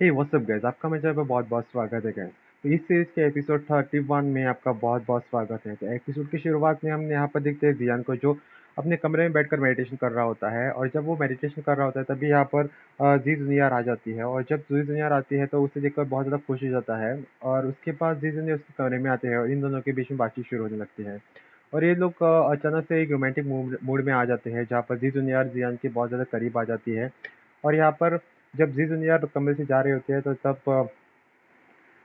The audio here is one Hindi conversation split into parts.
हे व्हाट्सअप गाइस, आपका मेरे चैनल पे बहुत-बहुत स्वागत है गाइस। तो इस सीरीज़ के एपिसोड 31 में आपका बहुत-बहुत स्वागत है। तो एपिसोड की शुरुआत में हम यहाँ पर देखते हैं जियान को, जो अपने कमरे में बैठकर मेडिटेशन कर रहा होता है। और जब वो मेडिटेशन कर रहा होता है तभी यहाँ पर जी जूनियर आ जाती है। और जब जी जूनियर आती है तो उसे देखकर बहुत ज़्यादा खुश हो जाता है। और उसके बाद जी जूनियर उसके कमरे में आते हैं और इन दोनों के बीच में बातचीत शुरू होने लगती है। और ये लोग अचानक से एक रोमांटिक मूड में आ जाते हैं, जहाँ पर जी जूनियर जियान के बहुत ज़्यादा करीब आ जाती है। और यहाँ पर जब जी जूनियर कमरे से जा रहे होते हैं तो तब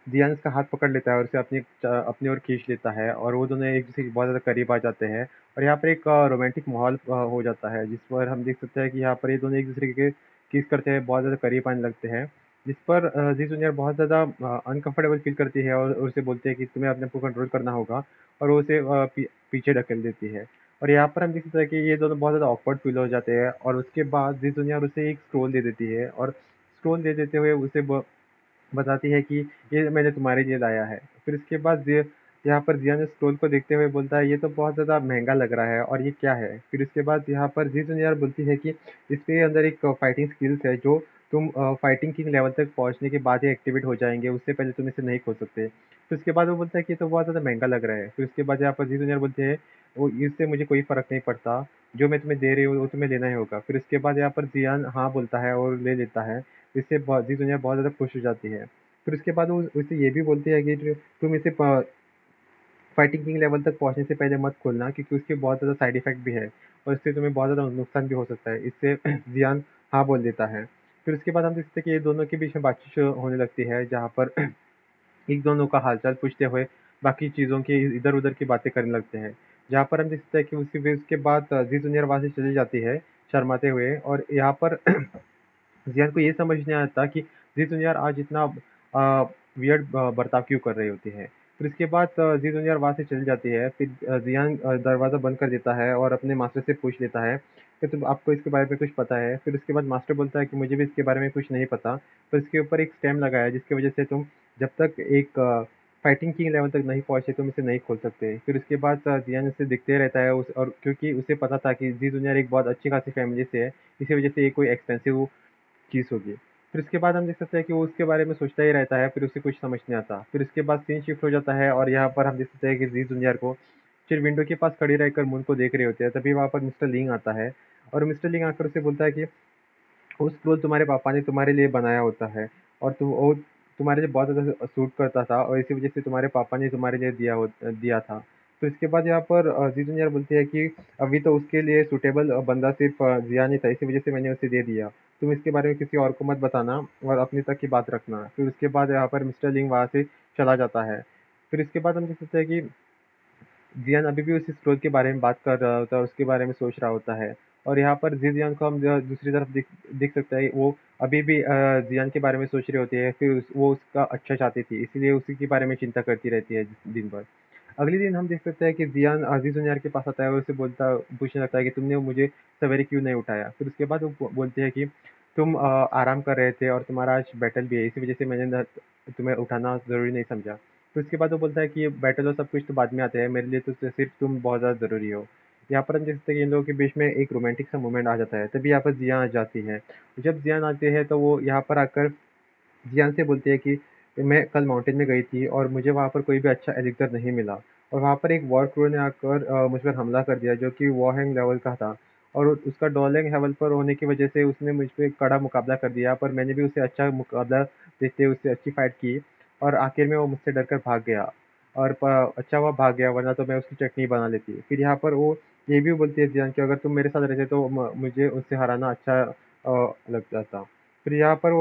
जियान उसका हाथ पकड़ लेता है और उसे अपनी ओर खींच लेता है, और वो दोनों एक दूसरे के बहुत ज़्यादा करीब आ जाते हैं। और यहाँ पर एक रोमांटिक माहौल हो जाता है, जिस पर हम देख सकते हैं कि यहाँ पर ये दोनों एक दूसरे के किस करते हैं, बहुत ज़्यादा करीब आने लगते हैं। जिस पर जी जूनियर बहुत ज़्यादा अनकंफर्टेबल फील करती है और उसे बोलते हैं कि तुम्हें अपने आप को कंट्रोल करना होगा। और वो उसे पीछे ढकेल देती है। और यहाँ पर हम देख सकते हैं कि ये दोनों बहुत ज़्यादा ऑकवर्ड फील हो जाते हैं, और उसके बाद जी जूनियर उसे एक स्क्रोल दे देती है। और स्क्रोल दे देते हुए उसे बताती है कि ये मैंने तुम्हारे लिए लाया है। फिर इसके बाद यहाँ पर जियान उस स्क्रोल को देखते हुए बोलता है, ये तो बहुत ज़्यादा महंगा लग रहा है, और ये क्या है? फिर इसके बाद यहाँ पर जी जूनियर बोलती है कि इसके अंदर एक फाइटिंग स्किल्स है, जो तुम फाइटिंग किंग लेवल तक पहुँचने के बाद ही एक्टिवेट हो जाएँगे, उससे पहले तुम इसे नहीं खोल सकते। फिर उसके बाद वो बोलता है कि ये तो बहुत ज़्यादा महंगा लग रहा है। फिर उसके बाद यहाँ पर जी जूनियर बोलते हैं, वो इससे मुझे कोई फ़र्क नहीं पड़ता, जो मैं तुम्हें दे रही हूँ वो तुम्हें लेना ही होगा। फिर उसके बाद यहाँ पर जियान हाँ बोलता है और ले लेता है। इससे जी जूनियर बहुत ज़्यादा खुश हो जाती है। फिर उसके बाद वो उसे ये भी बोलती है कि तुम इसे फाइटिंग किंग लेवल तक पहुंचने से पहले मत खोलना, क्योंकि उसके बहुत ज़्यादा साइड इफेक्ट भी है, और इससे तुम्हें बहुत ज़्यादा नुकसान भी हो सकता है। इससे जियान हाँ बोल देता है। फिर उसके बाद हम देखते हैं कि ये दोनों के बीच में बातचीत शुरू होने लगती है, जहाँ पर एक दोनों का हालचाल पूछते हुए बाकी चीज़ों की इधर-उधर की बातें करने लगते हैं। जहाँ पर हम देख सकते हैं कि उसी फिर उसके बाद जी जूनियर वहाँ से चली जाती है, शर्माते हुए। और यहाँ पर जियान को ये समझ नहीं आता कि जी जूनियर आज इतना वियर्ड बर्ताव क्यों कर रही होती है। फिर इसके बाद जी जूनियर वहाँ से चली जाती है। फिर जियान दरवाज़ा बंद कर देता है और अपने मास्टर से पूछ लेता है कि तुम आपको इसके बारे में कुछ पता है? फिर उसके बाद मास्टर बोलता है कि मुझे भी इसके बारे में कुछ नहीं पता। तो इसके ऊपर एक स्टैम्प लगा है, जिसकी वज़ह से तुम जब तक एक फाइटिंग किंग लेवल तक नहीं पहुँचे तुम इसे नहीं खोल सकते। फिर उसके बाद जियान इसे देखते रहता है, उस और क्योंकि उसे पता था कि जी जूनियर एक बहुत अच्छी खासी फैमिली से है, इसी वज़ह से ये कोई एक्सपेंसिव चीज़ होगी। फिर उसके बाद हम देख सकते हैं कि वो उसके बारे में सोचता ही रहता है, फिर उसे कुछ समझ नहीं आता। फिर उसके बाद सीन शिफ्ट हो जाता है, और यहाँ पर हम देख सकते हैं कि ज़ी जूनियर को फिर विंडो के पास खड़े रहकर मून को देख रहे होते हैं। तभी वहाँ पर मिस्टर लिंग आता है, और मिस्टर लिंग आकर उसे बोलता है कि वो स्क्रोल तुम्हारे पापा ने तुम्हारे लिए बनाया होता है, और वो तुम्हारे लिए बहुत ज़्यादा सूट करता था, और इसी वज़ह से तुम्हारे पापा ने तुम्हारे लिए दिया था। तो इसके बाद यहाँ पर जी जूनियर बोलती है कि अभी तो उसके लिए सूटेबल बंदा सिर्फ़ जियान ही था, इसी वज़ह से मैंने उसे दे दिया। तुम इसके बारे में किसी और को मत बताना, और अपने तक की बात रखना। फिर उसके बाद यहाँ पर मिस्टर लिंग वहाँ से चला जाता है। फिर इसके बाद हम देख सकते हैं कि जियान अभी भी उसी स्रोत के बारे में बात कर रहा होता है, और उसके बारे में सोच रहा होता है। और यहाँ पर जियान को हम दूसरी तरफ देख सकते हैं, वो अभी भी जियान के बारे में सोच रही होती है। फिर वो उसका अच्छा चाहती थी, इसीलिए उसी के बारे में चिंता करती रहती है दिन भर। अगले दिन हम देख सकते हैं कि जियान जुनियर के पास आता है और उसे पूछने लगता है कि तुमने मुझे सवेरे क्यों नहीं उठाया। फिर उसके बाद वो बोलती है कि तुम आराम कर रहे थे, और तुम्हारा आज बैटल भी है, इसी वजह से मैंने तुम्हें उठाना जरूरी नहीं समझा। तो उसके बाद वो बोलता है कि ये बैटल और सब कुछ तो बाद में आते हैं, मेरे लिए तो सिर्फ तुम बहुत ज़्यादा ज़रूरी हो। यहाँ पर हम देख सकते हैं कि इन लोगों के बीच में एक रोमांटिक सा मोमेंट आ जाता है। तभी यहाँ पर जियान आ जाती है। जब जियान आती है तो वो यहाँ पर आकर जियान से बोलती है कि मैं कल माउंटेन में गई थी, और मुझे वहाँ पर कोई भी अच्छा एलिक्सर नहीं मिला, और वहाँ पर एक वॉर क्रू ने आकर मुझ पर हमला कर दिया, जो कि वॉरहेंग लेवल का था। और उसका डॉलिंग लेवल पर होने की वजह से उसने मुझ पे कड़ा मुकाबला कर दिया, पर मैंने भी उसे अच्छा मुकाबला देते हुए उससे अच्छी फाइट की, और आखिर में वो मुझसे डरकर भाग गया। और अच्छा हुआ भाग गया, वरना तो मैं उसकी चटनी बना लेती। फिर यहाँ पर वो ये भी बोलती है जियान कि अगर तुम मेरे साथ रहते तो मुझे उससे हराना अच्छा लगता था। फिर यहाँ पर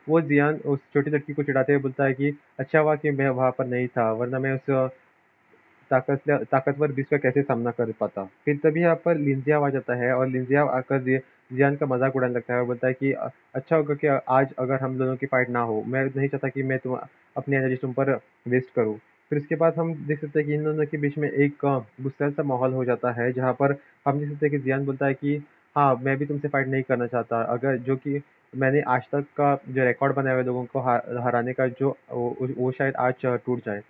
वो जियान उस छोटी लड़की को चिढ़ाते हुए बोलता है कि अच्छा हुआ कि मैं वहाँ पर नहीं था, वरना मैं उस ताकतवर बीस का कैसे सामना कर पाता। फिर तभी यहाँ पर लिंजिया आ जाता है, और लिंजिया आकर जियान का मजाक उड़ाने लगता है और बोलता है कि अच्छा होगा कि आज अगर हम दोनों की फाइट ना हो, मैं नहीं चाहता कि मैं अपनी एनर्जी तुम पर वेस्ट करूँ। फिर उसके बाद हम देख सकते हैं कि इन दोनों के बीच में एक गुस्सा सा माहौल हो जाता है, जहाँ पर हम देख सकते हैं कि जियान बोलता है कि हाँ, मैं भी तुमसे फाइट नहीं करना चाहता, अगर जो कि मैंने आज तक का जो रिकॉर्ड बनाया हुआ है लोगों को हराने का, जो वो शायद आज टूट जाए।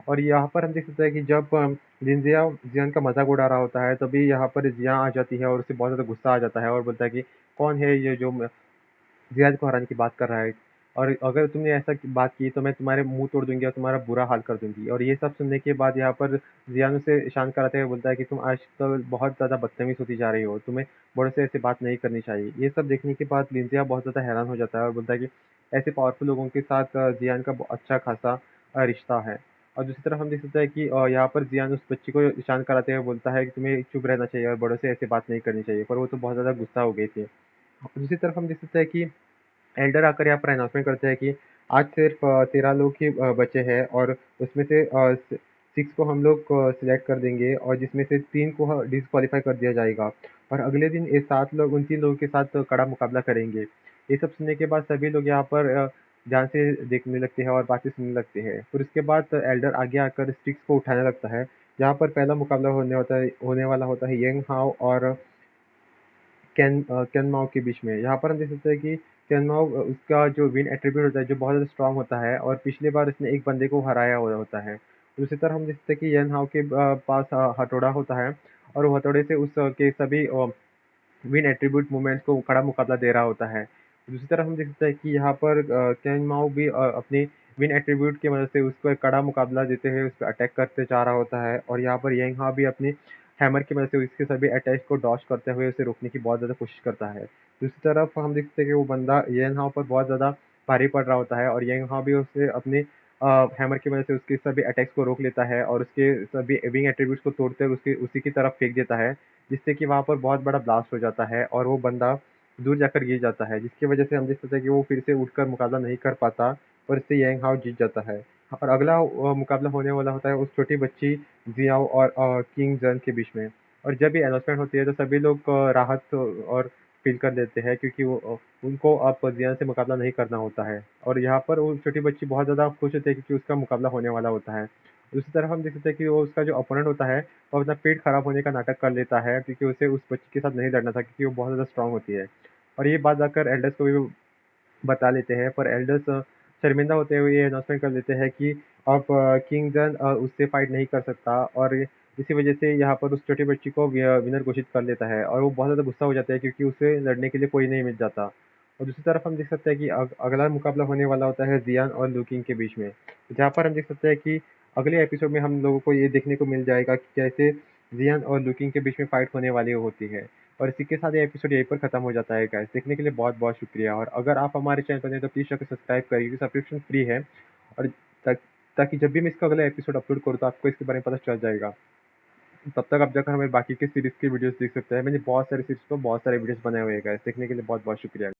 और यहाँ पर हम देख सकते हैं कि जब जिया जियान का मजाक उड़ा रहा होता है, तभी यहाँ पर जिया आ जाती है और उसे बहुत ज़्यादा गुस्सा आ जाता है, और बोलता है कि कौन है ये जो जियान को हराने की बात कर रहा है। और अगर तुमने ऐसा बात की तो मैं तुम्हारे मुँह तोड़ दूँगी और तुम्हारा बुरा हाल कर दूँगी। और ये सब सुनने के बाद यहाँ पर जियान उसे शांत कराते हुए बोलता है कि तुम आजकल बहुत ज़्यादा बदतमीज़ होती जा रही हो, तुम्हें बड़ों से ऐसे बात नहीं करनी चाहिए। ये सब देखने के बाद लिंजिया बहुत ज़्यादा हैरान हो जाता है और बोलता है कि ऐसे पावरफुल लोगों के साथ जियान का अच्छा खासा रिश्ता है। और दूसरी तरफ हम देख सकते हैं कि यहाँ पर जियान उस बच्ची को शांत कराते हुए बोलता है कि तुम्हें चुप रहना चाहिए और बड़ों से ऐसे बात नहीं करनी चाहिए, पर वो तो बहुत ज़्यादा गुस्सा हो गई थी। दूसरी तरफ हम देख सकते हैं कि एल्डर आकर यहाँ पर अनाउंसमेंट करते हैं कि आज सिर्फ 13 लोग ही बचे हैं और उसमें से 6 को हम लोग सिलेक्ट कर देंगे और जिसमें से 3 को डिस्क्वालीफाई कर दिया जाएगा और अगले दिन ये 7 लोग उन 3 लोगों के साथ कड़ा मुकाबला करेंगे। ये सब सुनने के बाद सभी लोग यहाँ पर ध्यान से देखने लगते हैं और बातें सुनने लगते हैं। फिर उसके बाद एल्डर आगे आकर स्टिक्स को उठाने लगता है। जहाँ पर पहला मुकाबला होने वाला होता है यंग हाओ और केन माओ के बीच में। यहाँ पर हम देख सकते हैं कि केन माओ उसका जो विन एट्रीब्यूट होता है जो बहुत ज़्यादा स्ट्रांग होता है और पिछली बार उसने एक बंदे को हराया हुआ होता है। दूसरी तरफ हम देख सकते हैं कि येन हाओ के पास हथौड़ा होता है और वो हथौड़े से के सभी विन एट्रीब्यूट मूवमेंट्स को कड़ा मुकाबला दे रहा होता है। दूसरी तरफ हम देख सकते हैं कि यहाँ पर केन माओ भी अपनी विन एट्रीब्यूट की मदद से उसको एक कड़ा मुकाबला देते हुए उस पर अटैक करते जा रहा होता है और यहाँ पर येंग हा भी अपनी हैमर की मदद से उसके सभी अटैक्स को डॉज करते हुए उसे रोकने की बहुत ज़्यादा कोशिश करता है। दूसरी तरफ हम देखते हैं कि वो बंदा येंग हा पर बहुत ज़्यादा भारी पड़ रहा होता है और येंग हा भी उसे अपनी हैमर की मदद से उसके सभी अटैक्स को रोक लेता है और उसके सभी विंग एट्रीब्यूट्स को तोड़ते हुए उसके उसी की तरफ फेंक देता है, जिससे कि वहाँ पर बहुत बड़ा ब्लास्ट हो जाता है और वो बंदा दूर जाकर गिर जाता है, जिसकी वजह से हम देख सकते हैं कि वो फिर से उठकर मुकाबला नहीं कर पाता और इससे यंग हाओ जीत जाता है। और अगला मुकाबला होने वाला होता है उस छोटी बच्ची जियाओ और किंग जन के बीच में। और जब ये अनाउंसमेंट होती है तो सभी लोग राहत और फील कर लेते हैं क्योंकि उनको अब जियान से मुकाबला नहीं करना होता है और यहाँ पर वो छोटी बच्ची बहुत ज़्यादा खुश होती है क्योंकि उसका मुकाबला होने वाला होता है। दूसरी तरफ हम देख सकते हैं कि वो उसका जो अपोनेंट होता है वो अपना पेट खराब होने का नाटक कर लेता है क्योंकि उसे उस बच्ची के साथ नहीं लड़ना था क्योंकि वो बहुत ज़्यादा स्ट्रांग होती है। और ये बात जाकर एल्डर्स को भी बता लेते हैं, पर एल्डर्स शर्मिंदा होते हुए ये अनाउंसमेंट कर देते हैं कि अब किंग जन उससे फाइट नहीं कर सकता और इसी वजह से यहाँ पर उस छोटी बच्ची को विनर घोषित कर लेता है और वो बहुत ज़्यादा गुस्सा हो जाता है क्योंकि उसे लड़ने के लिए कोई नहीं मिल जाता। और दूसरी तरफ हम देख सकते हैं कि अगला मुकाबला होने वाला होता है जियान और लुकिंग के बीच में, जहाँ पर हम देख सकते हैं कि अगले एपिसोड में हम लोगों को ये देखने को मिल जाएगा कि कैसे जियान और लुकिंग के बीच में फाइट होने वाली होती है। और इसी के साथ ये एपिसोड यहीं पर खत्म हो जाता है गाइस। देखने के लिए बहुत-बहुत शुक्रिया और अगर आप हमारे चैनल पर नए तो प्लीज़ जाकर सब्सक्राइब करिए क्योंकि सब्सक्रिप्शन फ्री है और ता ताकि जब भी मैं इसका अगला एपिसोड अपलोड करूँ तो आपको इसके बारे में पता चल जाएगा। तब तक आप जाकर हमारे बाकी के सीरीज़ की वीडियोज़ देख सकते हैं। मैंने बहुत सारी सीरीज़ पर बहुत सारे वीडियोज़ बनाए हुए हैं गाइस। देखने के लिए बहुत-बहुत शुक्रिया।